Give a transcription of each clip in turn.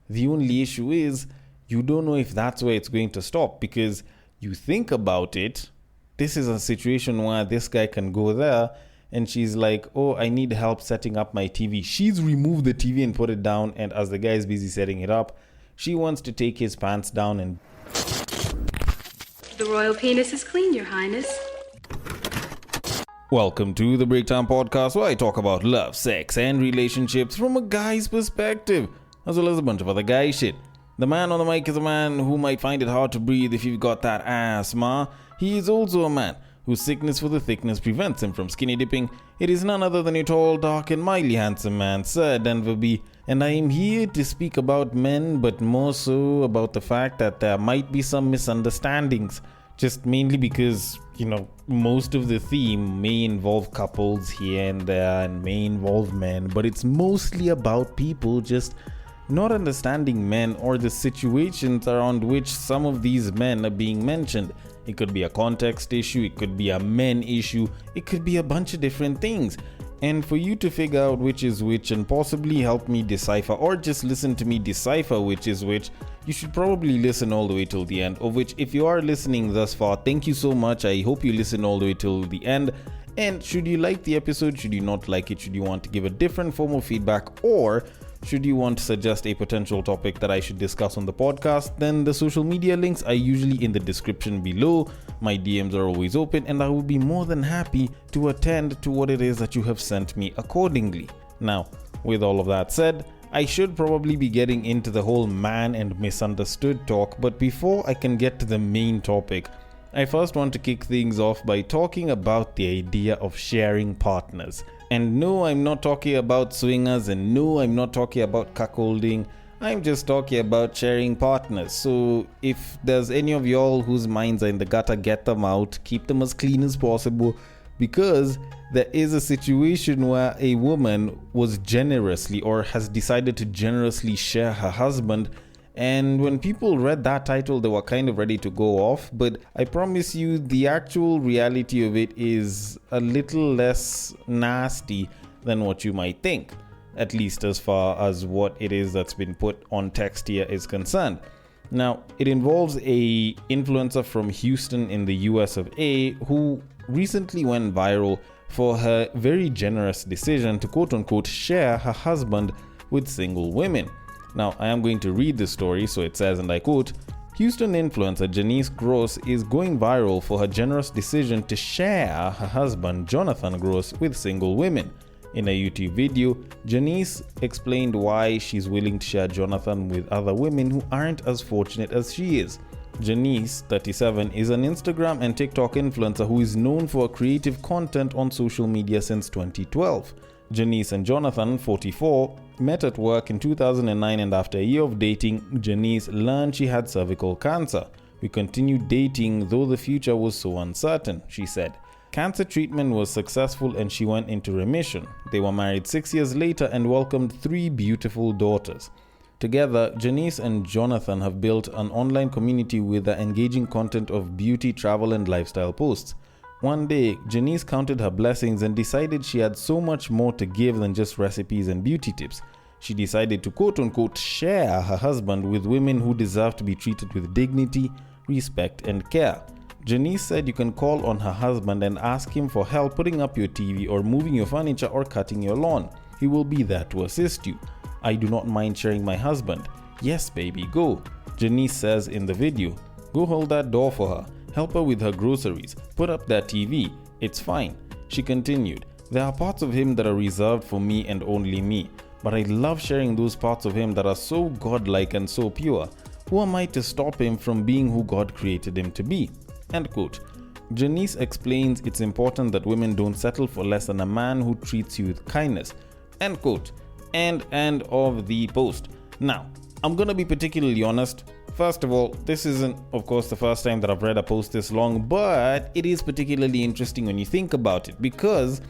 The only issue is you don't know if that's where it's going to stop, because you think about it. This is a situation where this guy can go there and she's like, oh, I need help setting up my TV. She's removed the TV and put it down, and as the guy is busy setting it up, she wants to take his pants down and... The royal penis is clean, Your Highness. Welcome to the Breakdown Podcast, where I talk about love, sex, and relationships from a guy's perspective, as well as a bunch of other guy shit. The man on the mic is a man who might find it hard to breathe if you've got that asthma. He is also a man whose sickness for the thickness prevents him from skinny dipping. It is none other than your tall, dark, and mildly handsome man, Sir Denver B. And I am here to speak about men, but more so about the fact that there might be some misunderstandings. Just mainly because, most of the theme may involve couples here and there and may involve men, but it's mostly about people just not understanding men or the situations around which some of these men are being mentioned. It could be a context issue, it could be a men issue, it could be a bunch of different things. And for you to figure out which is which and possibly help me decipher, or just listen to me decipher which is which, you should probably listen all the way till the end. Of which, if you are listening thus far, thank you so much. I hope you listen all the way till the end. And should you like the episode, should you not like it, should you want to give a different form of feedback, or should you want to suggest a potential topic that I should discuss on the podcast, then the social media links are usually in the description below. My DMs are always open, and I will be more than happy to attend to what it is that you have sent me accordingly. Now, with all of that said, I should probably be getting into the whole man and misunderstood talk, but before I can get to the main topic, I first want to kick things off by talking about the idea of sharing partners. And no, I'm not talking about swingers, and no, I'm not talking about cuckolding. I'm just talking about sharing partners. So if there's any of y'all whose minds are in the gutter, get them out, keep them as clean as possible, because there is a situation where a woman was generously or has decided to generously share her husband. And when people read that title, they were kind of ready to go off. But I promise you, the actual reality of it is a little less nasty than what you might think, at least as far as what it is that's been put on text here is concerned. Now, it involves a influencer from Houston in the US of A who recently went viral for her very generous decision to quote-unquote share her husband with single women. Now, I am going to read the story. So it says, and I quote, Houston influencer Janice Gross is going viral for her generous decision to share her husband Jonathan Gross with single women. In a YouTube video, Janice explained why she's willing to share Jonathan with other women who aren't as fortunate as she is. Janice, 37, is an Instagram and TikTok influencer who is known for creative content on social media since 2012. Janice and Jonathan, 44, met at work in 2009, and after a year of dating, Janice learned she had cervical cancer. We continued dating, though the future was so uncertain, she said. Cancer treatment was successful and she went into remission. They were married 6 years later and welcomed 3 beautiful daughters. Together, Janice and Jonathan have built an online community with the engaging content of beauty, travel, and lifestyle posts. One day, Janice counted her blessings and decided she had so much more to give than just recipes and beauty tips. She decided to quote-unquote share her husband with women who deserve to be treated with dignity, respect, and care. Janice said you can call on her husband and ask him for help putting up your TV or moving your furniture or cutting your lawn. He will be there to assist you. I do not mind sharing my husband. Yes, baby, go. Janice says in the video. Go hold that door for her. Help her with her groceries. Put up that TV. It's fine. She continued. There are parts of him that are reserved for me and only me. But I love sharing those parts of him that are so godlike and so pure. Who am I to stop him from being who God created him to be? End quote. Janice explains it's important that women don't settle for less than a man who treats you with kindness. End quote. End of the post. Now, I'm gonna be particularly honest. First of all, this isn't, of course, the first time that I've read a post this long, but it is particularly interesting when you think about it, because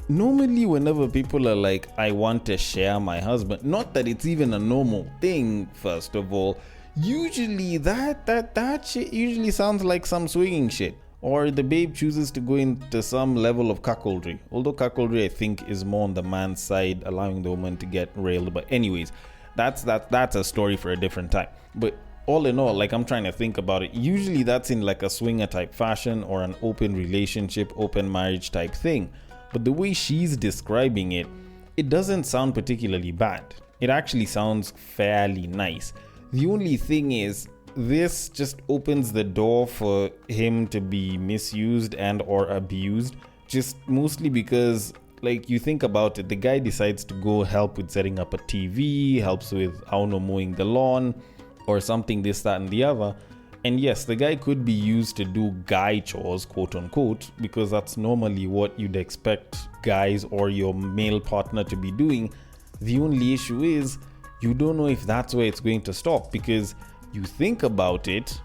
normally whenever people are like, I want to share my husband, not that it's even a normal thing, first of all, usually that shit usually sounds like some swinging shit. Or the babe chooses to go into some level of cuckoldry. Although cuckoldry, I think, is more on the man's side, allowing the woman to get railed. But anyways, that's a story for a different time. But all in all, like, I'm trying to think about it, usually that's in like a swinger type fashion or an open relationship, open marriage type thing. But the way she's describing it, it doesn't sound particularly bad. It actually sounds fairly nice. The only thing is, this just opens the door for him to be misused and or abused, just mostly because, like, you think about it, the guy decides to go help with setting up a TV, helps with, I don't know, mowing the lawn or something, this, that, and the other. And yes, the guy could be used to do guy chores, quote unquote, because that's normally what you'd expect guys or your male partner to be doing. The only issue is, you don't know if that's where it's going to stop, because you think about it,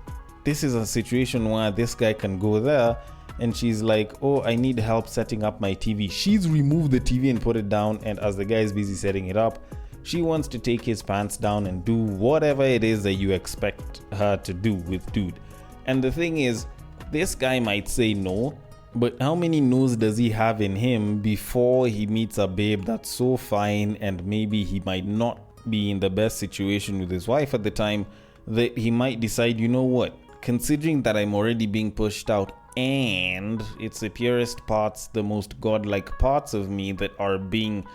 this is a situation where this guy can go there and she's like, oh, I need help setting up my TV. She's removed the TV and put it down, and as the guy is busy setting it up, she wants to take his pants down and do whatever it is that you expect her to do with dude. And the thing is, this guy might say no, but how many no's does he have in him before he meets a babe that's so fine, and maybe he might not be in the best situation with his wife at the time, that he might decide, you know what, considering that I'm already being pushed out and it's the purest parts, the most godlike parts of me that are being,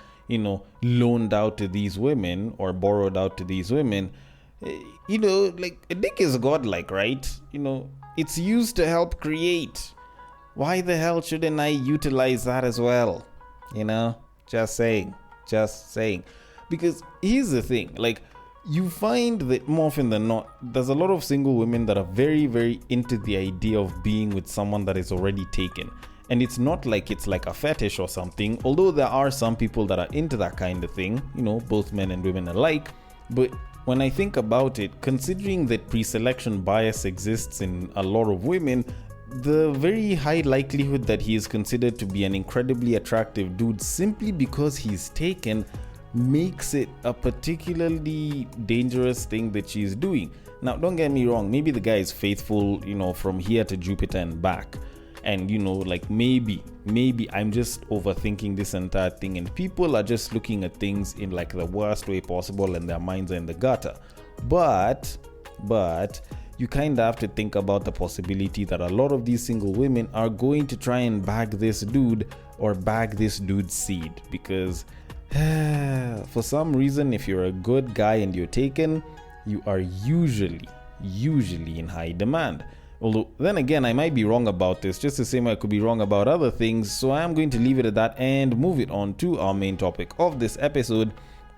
loaned out to these women or borrowed out to these women, like, a dick is godlike, right? It's used to help create. Why the hell shouldn't I utilize that as well? Just saying. Because here's the thing, like, you find that more often than not, there's a lot of single women that are very, very into the idea of being with someone that is already taken. And it's not like it's like a fetish or something, although there are some people that are into that kind of thing, both men and women alike. But when I think about it, considering that pre-selection bias exists in a lot of women, the very high likelihood that he is considered to be an incredibly attractive dude simply because he's taken makes it a particularly dangerous thing that she's doing. Now, don't get me wrong, maybe the guy is faithful, from here to Jupiter and back. And, like, maybe I'm just overthinking this entire thing and people are just looking at things in like the worst way possible and their minds are in the gutter. But you kind of have to think about the possibility that a lot of these single women are going to try and bag this dude or bag this dude's seed, because for some reason, if you're a good guy and you're taken, you are usually in high demand. Although, then again, I might be wrong about this, just the same way I could be wrong about other things, so I am going to leave it at that and move it on to our main topic of this episode.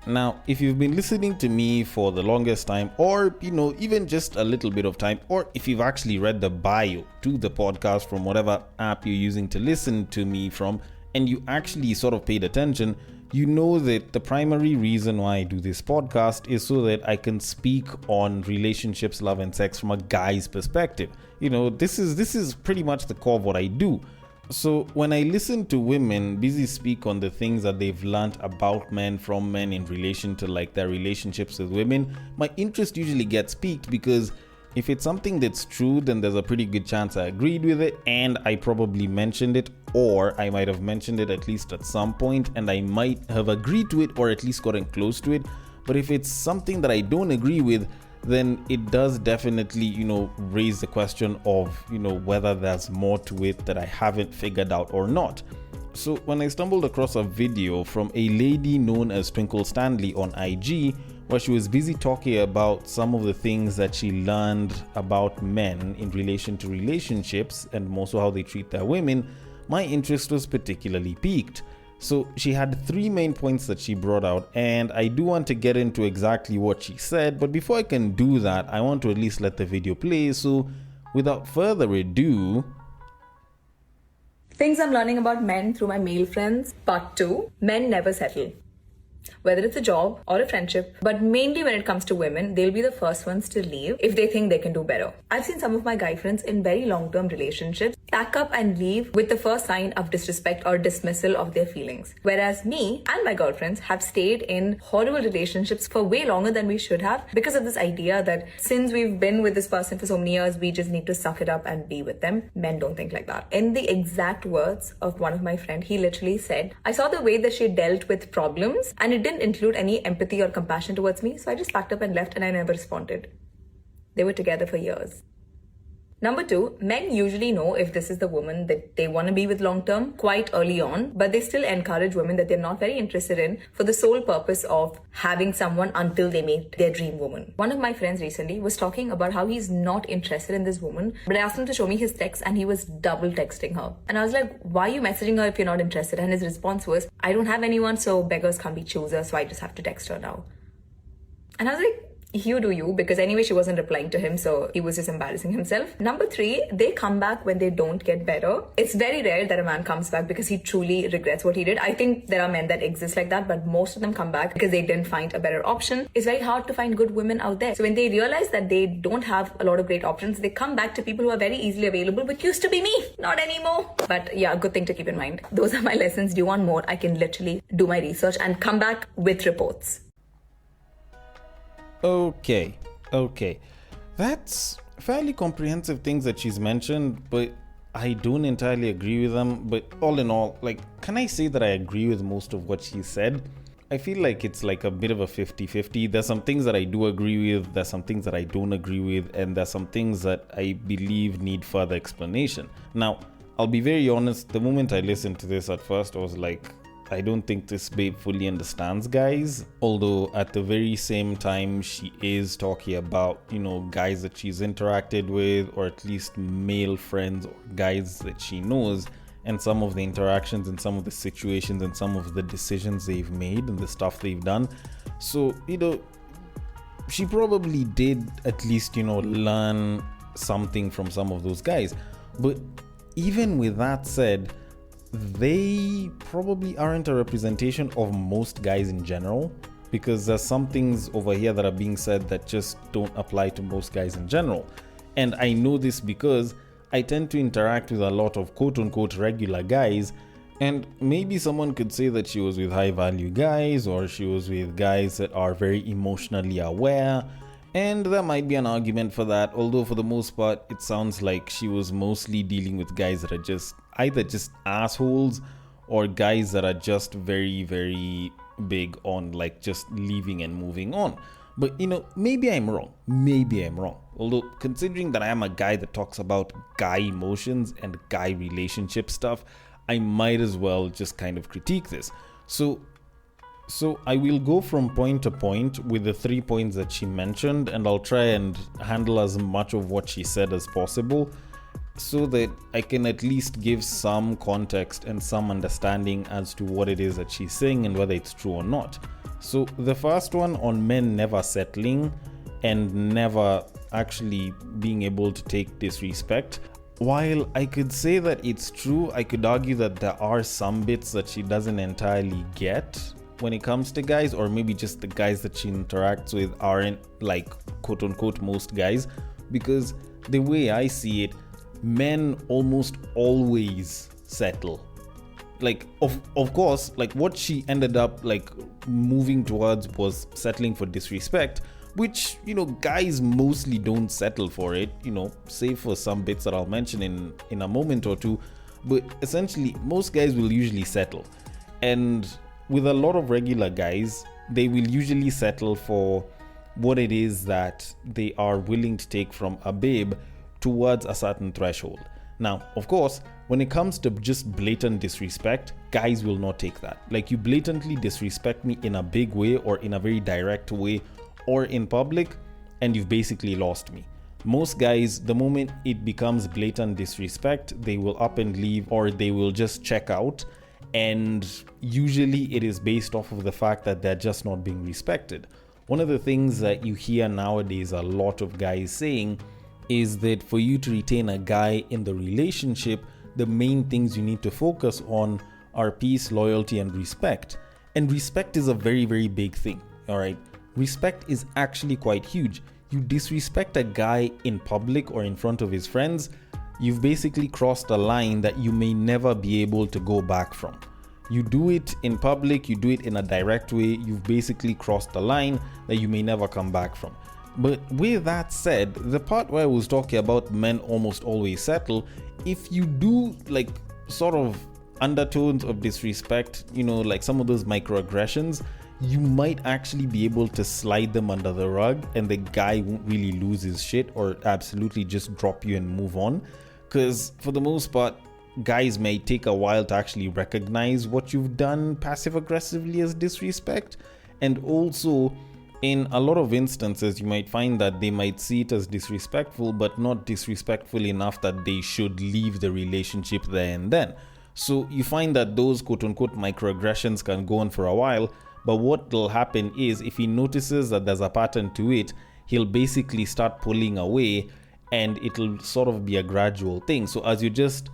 Now, if you've been listening to me for the longest time, or, even just a little bit of time, or if you've actually read the bio to the podcast from whatever app you're using to listen to me from, and you actually sort of paid attention, you know that the primary reason why I do this podcast is so that I can speak on relationships, love, and sex from a guy's perspective. This is pretty much the core of what I do. So when I listen to women busy speak on the things that they've learned about men from men in relation to like their relationships with women, my interest usually gets piqued, because if it's something that's true, then there's a pretty good chance I agreed with it and I probably mentioned it, or I might have mentioned it at least at some point and I might have agreed to it or at least gotten close to it. But if it's something that I don't agree with, then it does definitely, raise the question of, whether there's more to it that I haven't figured out or not. So when I stumbled across a video from a lady known as Twinkle Stanley on IG, where she was busy talking about some of the things that she learned about men in relation to relationships and more so how they treat their women, my interest was particularly piqued. So she had 3 main points that she brought out, and I do want to get into exactly what she said, but before I can do that, I want to at least let the video play. So without further ado, things I'm learning about men through my male friends. Part 2. Men never settle. Whether it's a job or a friendship, but mainly when it comes to women, they'll be the first ones to leave if they think they can do better. I've seen some of my guy friends in very long-term relationships pack up and leave with the first sign of disrespect or dismissal of their feelings. Whereas me and my girlfriends have stayed in horrible relationships for way longer than we should have because of this idea that since we've been with this person for so many years, we just need to suck it up and be with them. Men don't think like that. In the exact words of one of my friends, he literally said, I saw the way that she dealt with problems and it didn't include any empathy or compassion towards me, so I just packed up and left and I never responded. They were together for years. Number 2, men usually know if this is the woman that they want to be with long term quite early on, but they still encourage women that they're not very interested in for the sole purpose of having someone until they meet their dream woman. One of my friends recently was talking about how he's not interested in this woman, but I asked him to show me his text and he was double texting her. And I was like, why are you messaging her if you're not interested? And his response was, I don't have anyone, so beggars can't be choosers, so I just have to text her now. And I was like, you do you, because anyway she wasn't replying to him, so he was just embarrassing himself. Number 3, they come back when they don't get better. It's very rare that a man comes back because he truly regrets what he did. I think there are men that exist like that, but most of them come back because they didn't find a better option. It's very hard to find good women out there. So when they realize that they don't have a lot of great options, they come back to people who are very easily available, which used to be me, not anymore. But yeah, good thing to keep in mind. Those are my lessons. Do you want more? I can literally do my research and come back with reports. Okay. That's fairly comprehensive things that she's mentioned, but I don't entirely agree with them. But all in all, can I say that I agree with most of what she said? I feel like it's like a bit of a 50-50. There's some things that I do agree with, there's some things that I don't agree with, and there's some things that I believe need further explanation. Now, I'll be very honest, the moment I listened to this at first, I was like, I don't think this babe fully understands guys, although at the very same time she is talking about, guys that she's interacted with, or at least male friends or guys that she knows, and some of the interactions and some of the situations and some of the decisions they've made and the stuff they've done. So, she probably did at least, learn something from some of those guys. But even with that said, they probably aren't a representation of most guys in general, because there's some things over here that are being said that just don't apply to most guys in general. And I know this because I tend to interact with a lot of quote-unquote regular guys, and maybe someone could say that she was with high-value guys, or she was with guys that are very emotionally aware, and there might be an argument for that, although for the most part it sounds like she was mostly dealing with guys that are just either just assholes or guys that are just very, very big on just leaving and moving on. But maybe I'm wrong. Although considering that I am a guy that talks about guy emotions and guy relationship stuff, I might as well just kind of critique this. So I will go from point to point with the 3 points that she mentioned, and I'll try and handle as much of what she said as possible, so that I can at least give some context and some understanding as to what it is that she's saying and whether it's true or not. So the first one on men never settling and never actually being able to take disrespect. While I could say that it's true, I could argue that there are some bits that she doesn't entirely get when it comes to guys, or maybe just the guys that she interacts with aren't quote unquote most guys, because the way I see it, men almost always settle. Of course, what she ended up moving towards was settling for disrespect, which guys mostly don't settle for it, save for some bits that I'll mention in a moment or two. But essentially most guys will usually settle, and with a lot of regular guys, they will usually settle for what it is that they are willing to take from a babe towards a certain threshold. Now, of course, when it comes to just blatant disrespect, guys will not take that. You blatantly disrespect me in a big way or in a very direct way or in public, and you've basically lost me. Most guys, the moment it becomes blatant disrespect, they will up and leave, or they will just check out. And usually it is based off of the fact that they're just not being respected. One of the things that you hear nowadays a lot of guys saying is that for you to retain a guy in the relationship, the main things you need to focus on are peace, loyalty, and respect. And respect is a very, very big thing, all right? Respect is actually quite huge. You disrespect a guy in public or in front of his friends, you've basically crossed a line that you may never be able to go back from. You do it in public, you do it in a direct way, you've basically crossed a line that you may never come back from. But with that said, the part where I was talking about men almost always settle, if you do sort of undertones of disrespect, some of those microaggressions, you might actually be able to slide them under the rug and the guy won't really lose his shit or absolutely just drop you and move on. Because for the most part, guys may take a while to actually recognize what you've done passive aggressively as disrespect. And also, in a lot of instances, you might find that they might see it as disrespectful, but not disrespectful enough that they should leave the relationship there and then. So you find that those quote-unquote microaggressions can go on for a while, but what will happen is if he notices that there's a pattern to it, he'll basically start pulling away and it'll sort of be a gradual thing. So as you're just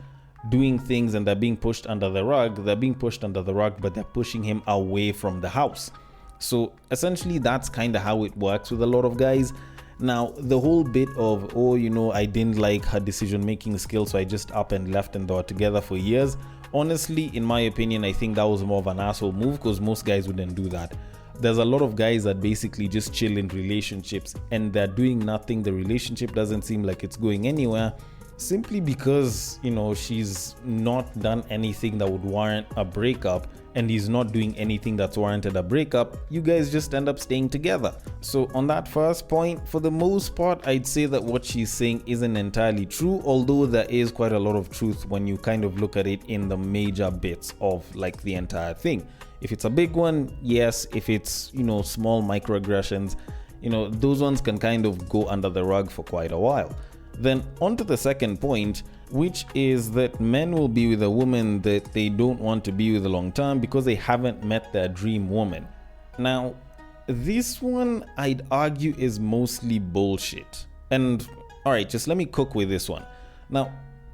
doing things and they're being pushed under the rug, but they're pushing him away from the house. So essentially that's kind of how it works with a lot of guys. Now, the whole bit of, I didn't like her decision-making skills, so I just up and left and they were together for years. Honestly, in my opinion, I think that was more of an asshole move because most guys wouldn't do that. There's a lot of guys that basically just chill in relationships and they're doing nothing. The relationship doesn't seem like it's going anywhere simply because, she's not done anything that would warrant a breakup and he's not doing anything that's warranted a breakup. You guys just end up staying together. So on that first point, for the most part, I'd say that what she's saying isn't entirely true, although there is quite a lot of truth when you kind of look at it in the major bits of like the entire thing. If it's a big one, yes. If it's, small microaggressions, those ones can kind of go under the rug for quite a while. Then on to the second point, which is that men will be with a woman that they don't want to be with a long term because they haven't met their dream woman. Now, this one I'd argue is mostly bullshit. And alright, just let me cook with this one. Now,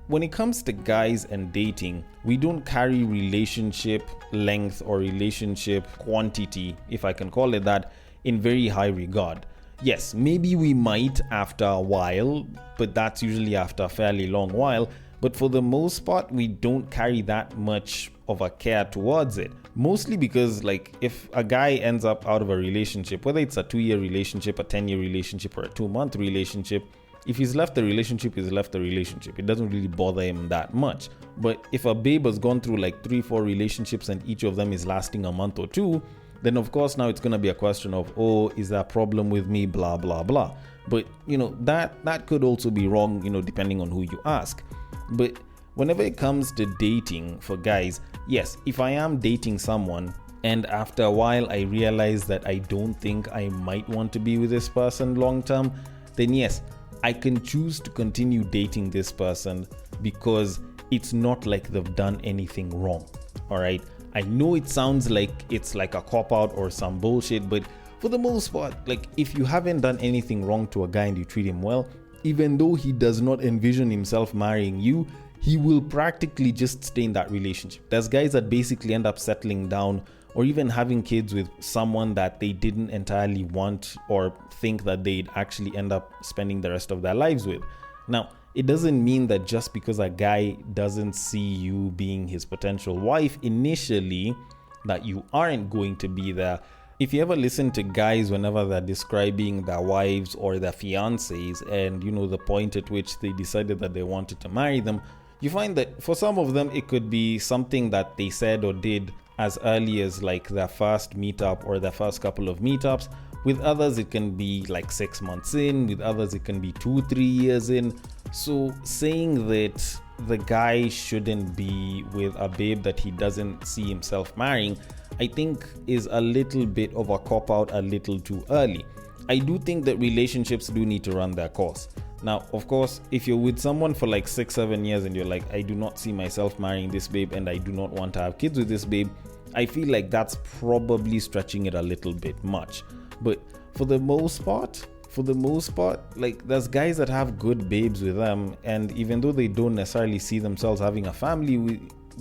when it comes to guys and dating, we don't carry relationship length or relationship quantity, if I can call it that, in very high regard. Yes, maybe we might after a while, but that's usually after a fairly long while. But for the most part, we don't carry that much of a care towards it. Mostly because, if a guy ends up out of a relationship, whether it's a 2-year relationship, a 10-year relationship, or a 2-month relationship, if he's left the relationship, he's left the relationship. It doesn't really bother him that much. But if a babe has gone through 3-4 relationships and each of them is lasting a month or two, then of course now it's going to be a question of, is there a problem with me, blah, blah, blah. But, that could also be wrong, depending on who you ask. But whenever it comes to dating for guys, yes, if I am dating someone and after a while I realize that I don't think I might want to be with this person long term, then yes, I can choose to continue dating this person because it's not like they've done anything wrong. All right. I know it sounds like it's like a cop-out or some bullshit, but for the most part, if you haven't done anything wrong to a guy and you treat him well, even though he does not envision himself marrying you, he will practically just stay in that relationship. There's guys that basically end up settling down or even having kids with someone that they didn't entirely want or think that they'd actually end up spending the rest of their lives with. Now, it doesn't mean that just because a guy doesn't see you being his potential wife initially, that you aren't going to be there. If you ever listen to guys whenever they're describing their wives or their fiancés and the point at which they decided that they wanted to marry them, you find that for some of them it could be something that they said or did as early as their first meetup or their first couple of meetups. With others it can be 6 months in, with others it can be 2-3 years in. So saying that the guy shouldn't be with a babe that he doesn't see himself marrying, I think is a little bit of a cop-out a little too early. I do think that relationships do need to run their course. Now, of course, if you're with someone for 6-7 years and you're like, I do not see myself marrying this babe and I do not want to have kids with this babe, I feel like that's probably stretching it a little bit much. But for the most part, there's guys that have good babes with them, and even though they don't necessarily see themselves having a family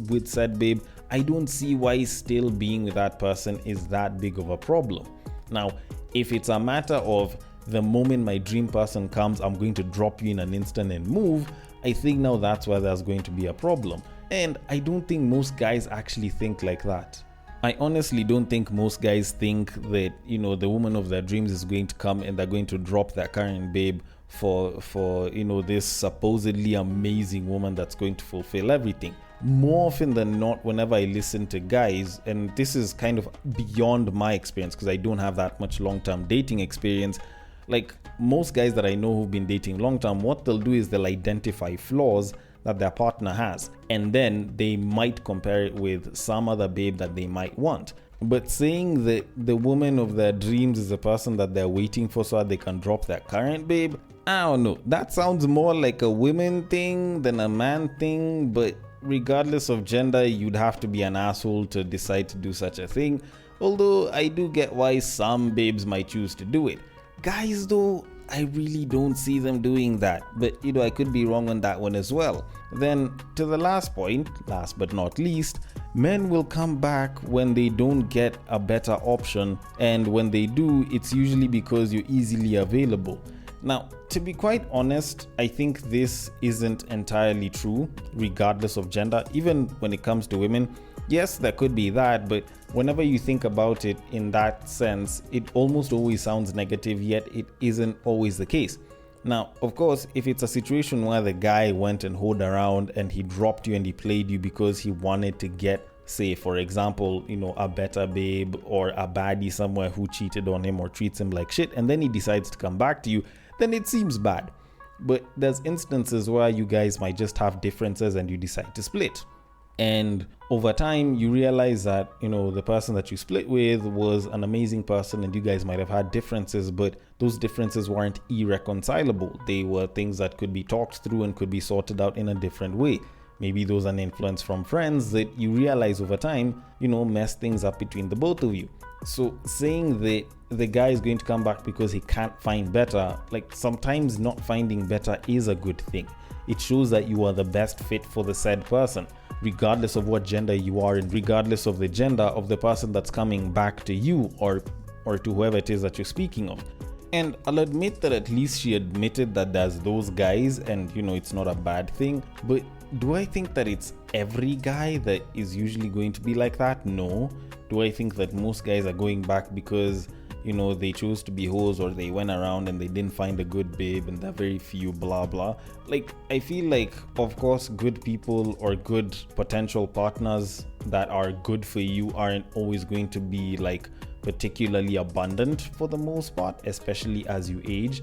with said babe, I don't see why still being with that person is that big of a problem. Now, if it's a matter of the moment my dream person comes, I'm going to drop you in an instant and move, I think now that's where there's going to be a problem. And I don't think most guys actually think like that. I honestly don't think most guys think that, the woman of their dreams is going to come and they're going to drop their current babe for this supposedly amazing woman that's going to fulfill everything. more often than not, whenever I listen to guys, and this is kind of beyond my experience because I don't have that much long-term dating experience, like most guys that I know who've been dating long-term, what they'll do is they'll identify flaws that their partner has, and then they might compare it with some other babe that they might want. But saying that the woman of their dreams is the person that they're waiting for so that they can drop their current babe, I don't know. That sounds more like a women thing than a man thing, but regardless of gender, you'd have to be an asshole to decide to do such a thing. Although I do get why some babes might choose to do it. Guys though, I really don't see them doing that, but I could be wrong on that one as well. Then to the last point, last but not least, men will come back when they don't get a better option, and when they do, it's usually because you're easily available. Now, to be quite honest, I think this isn't entirely true, regardless of gender. Even when it comes to women, yes, there could be that, but whenever you think about it in that sense, it almost always sounds negative, yet it isn't always the case. Now, of course, if it's a situation where the guy went and hoed around and he dropped you and he played you because he wanted to get, say, for example, a better babe or a baddie somewhere who cheated on him or treats him like shit, and then he decides to come back to you, then it seems bad. But there's instances where you guys might just have differences and you decide to split. And over time, you realize that, the person that you split with was an amazing person and you guys might have had differences, but those differences weren't irreconcilable. They were things that could be talked through and could be sorted out in a different way. Maybe those an influence from friends that you realize over time, mess things up between the both of you. So saying that the guy is going to come back because he can't find better, like sometimes not finding better is a good thing. It shows that you are the best fit for the said person, regardless of what gender you are and regardless of the gender of the person that's coming back to you or to whoever it is that you're speaking of. And I'll admit that at least she admitted that there's those guys and it's not a bad thing, but do I think that it's every guy that is usually going to be like that? No. Do I think that most guys are going back because they chose to be hoes or they went around and they didn't find a good babe and there are very few blah blah? Like, I feel like, of course, good people or good potential partners that are good for you aren't always going to be like particularly abundant for the most part, especially as you age.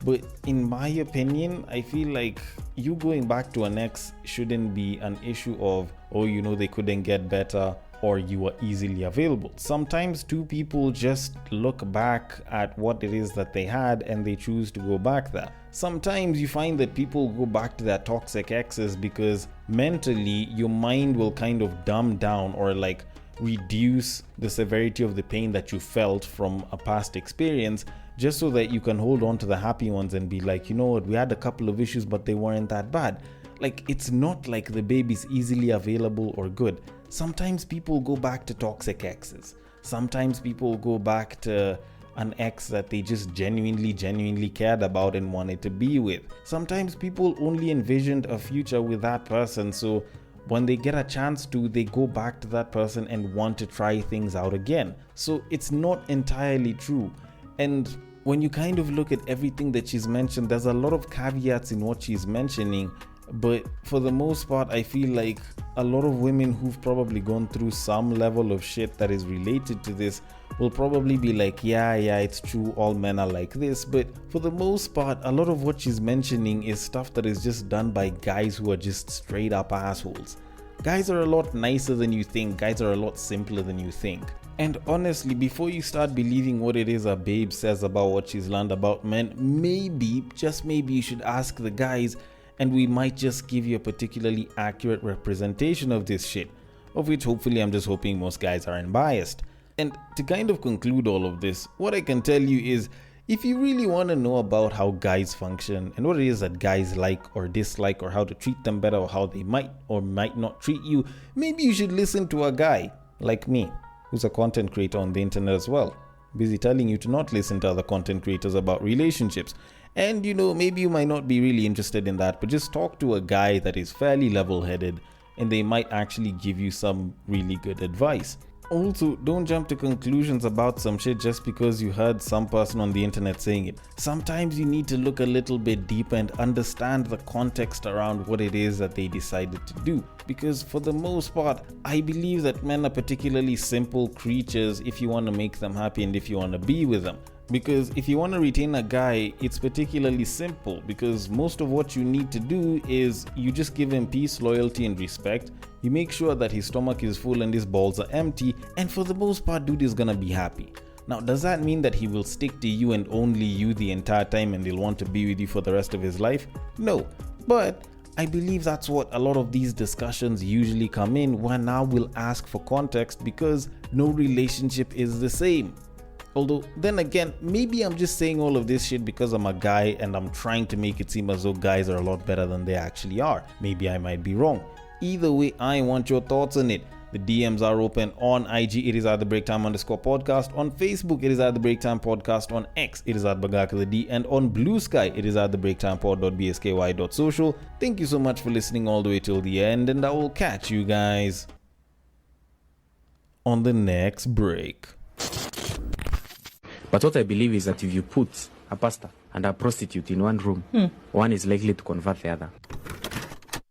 But in my opinion, I feel like you going back to an ex shouldn't be an issue of, they couldn't get better or you were easily available. Sometimes two people just look back at what it is that they had and they choose to go back there. Sometimes you find that people go back to their toxic exes because mentally your mind will kind of dumb down or like reduce the severity of the pain that you felt from a past experience, just so that you can hold on to the happy ones and be like, we had a couple of issues but they weren't that bad. Like, it's not like the baby's easily available or good. Sometimes people go back to toxic exes. Sometimes people go back to an ex that they just genuinely cared about and wanted to be with. Sometimes people only envisioned a future with that person, so when they get a chance to, they go back to that person and want to try things out again. So it's not entirely true. And when you kind of look at everything that she's mentioned, there's a lot of caveats in what she's mentioning. But for the most part, I feel like a lot of women who've probably gone through some level of shit that is related to this will probably be like, yeah, it's true, all men are like this. But for the most part, a lot of what she's mentioning is stuff that is just done by guys who are just straight up assholes. Guys are a lot nicer than you think. Guys are a lot simpler than you think. And honestly, before you start believing what it is a babe says about what she's learned about men, maybe, just maybe, you should ask the guys, and we might just give you a particularly accurate representation of this shit, of which hopefully I'm just hoping most guys aren't biased. And to kind of conclude all of this, what I can tell you is, if you really want to know about how guys function and what it is that guys like or dislike or how to treat them better or how they might or might not treat you, maybe you should listen to a guy like me, who's a content creator on the internet as well, busy telling you to not listen to other content creators about relationships. And maybe you might not be really interested in that, but just talk to a guy that is fairly level-headed and they might actually give you some really good advice. Also, don't jump to conclusions about some shit just because you heard some person on the internet saying it. Sometimes you need to look a little bit deeper and understand the context around what it is that they decided to do. Because for the most part, I believe that men are particularly simple creatures if you want to make them happy and if you want to be with them. Because if you want to retain a guy, it's particularly simple because most of what you need to do is you just give him peace, loyalty, and respect. You make sure that his stomach is full and his balls are empty, and for the most part, dude is gonna be happy. Now, does that mean that he will stick to you and only you the entire time and he'll want to be with you for the rest of his life? No, but I believe that's what a lot of these discussions usually come in, where now we'll ask for context because no relationship is the same. Although, then again, maybe I'm just saying all of this shit because I'm a guy and I'm trying to make it seem as though guys are a lot better than they actually are. Maybe I might be wrong. Either way, I want your thoughts on it. The DMs are open on IG, it is at the breaktime_podcast. On Facebook, it is at the breaktime podcast. On X, it is at bagakad, and on Bluesky, it is at the breaktimepod.bsky.social. Thank you so much for listening all the way till the end, and I will catch you guys on the next break. But what I believe is that if you put a pastor and a prostitute in one room, one is likely to convert the other.